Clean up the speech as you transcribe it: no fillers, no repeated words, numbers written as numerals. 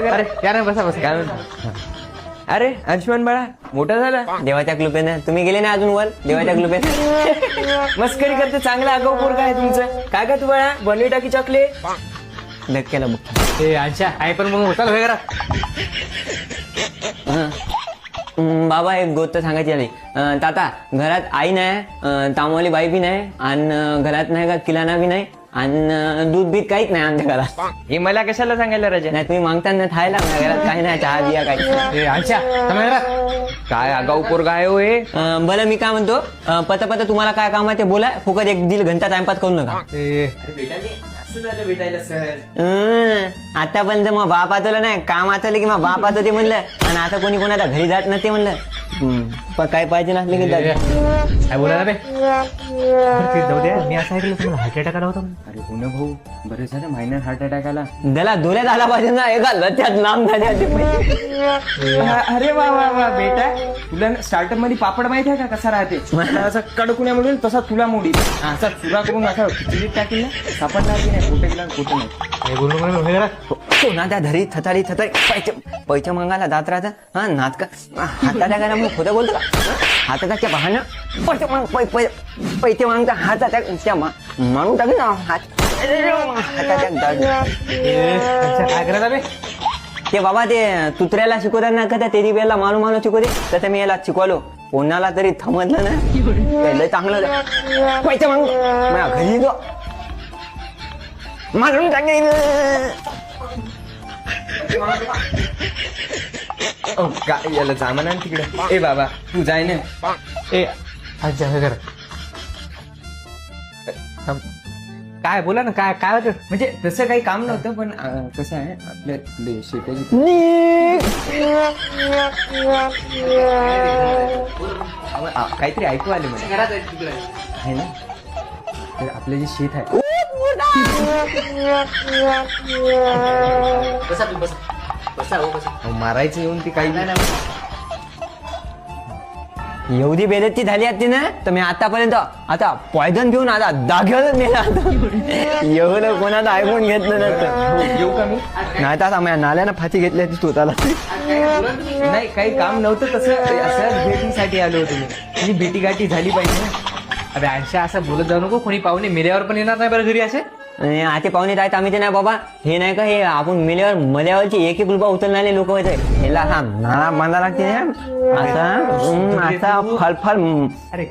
अरे यार बसा बसा. काय म्हणतो? अरे अंशुमन बाळा मोठा झाला देवाच्या कृपेनं. तुम्ही गेले ना अजून वर देवाच्या कृपेनं. मस्करी करते. चांगला आगाऊ पोरगा आहे तुमचं. काय तू बाळा बनवी टाकी चॉकलेट धक्क्याला बुक. ते अच्छा आई पण मग होता वगैरे. बाबा एक गोष्ट सांगायची आली. ताता घरात आई नाही, तामवाली बाई बी नाही, आणि घरात नाही का किराणा बी नाही, आणि दूध बीत काहीच नाही आमच्या घरात. हे मला कशाला सांगायला राजा. नाही तुम्ही मागता ना खायला. माझ्या घरात काही नाही, चहा बिया काही. अच्छा काय आगाऊ पोरगा आहे होय. बरं मी काय म्हणतो, पता पता तुम्हाला काय काम आहे ते बोला. फुकट एक दीड घंटा टाइमपास करू नका. भेटायला सर. आतापर्यंत मग बाप आचवलं नाही, काम आचवलं की मग बाप आचवते म्हणलं, आणि आता कोणी कोणाला घरी जात नसते म्हणलं. पण काय पाहिजे नसले की काय बोलायला बे. जाऊ द्या. मी असं ऐकलं तुम्हाला हार्ट अटॅक आला होता. अरे हो ना भाऊ, बरं झालं महिन्यात हार्ट अटॅक आला. त्याला धुऱ्यात आला पाहिजे ना. एका लत्यात लांब झाले. अरे वा वा वा बेटा, तुला स्टार्टअप मध्ये पापड माहिती आहे का कसा राहते. असा कडकुण्या म्हणून तसा तुला मोडी असा चुरा करून असा खिचडीत टाकील ना, सापडणार की नाही. कुठे गेला कुठे नाही. ना त्या धरी थताडी पैसे मागायला जात राहतं. हा नाटका हाताच्या काय मग खोटं बोलतो का. हाताच्या त्या बहानं पैसे मागता हाताच्या त्या माणून टाकू ना हात हाताच्या. काय करायला बे. ते बाबा ते तुत्र्याला शिकवतात ना का त्या तेरी बेला मालू मालू शिकवते, तसं मी याला शिकवलो. कोणाला तरी थमतलं ना लय चांगलं. पैसे मागू माझ्या घरी तो मारून टाकेल. काय याला जामा ना तिकडे. ए बाबा तू जाय ना. ए अच्छा हे कर. काय बोला ना. काय काय होतं म्हणजे तसं काही काम नव्हतं, पण कसं आहे आपल्या शेताची काहीतरी ऐकू आले मला आहे ना. तर आपलं जे शेत आहे मारायचं येऊन ती काही एवढी बेदती झाली असती ना, तर मी आतापर्यंत आता पॉयझन घेऊन आता दाग्यावरच नेला. एवढं कोणाला ऐकून घेतलं नसतं. येऊ का मी. नाही तर आता माझ्या नाल्यानं फाशी घेतली होती स्वतःला. नाही काही काम नव्हतं तसं. असं भेटीसाठी आलो होतो मी. तुझी भेटी गाठी झाली पाहिजे ना. अरे आयशा असं बोलत जाऊ नको. कोणी पाहुणे मेल्यावर पण येणार नाही बरं घरी असे. आता पाहुणे आहेत आम्ही ते नाही बाबा. हे नाही का हे आपण मेल्यावर मल्यावरची एक रुपया उचलणारे लोक होते. ह्याला हा नाळा बांधा लागते असा असा फलफल. अरे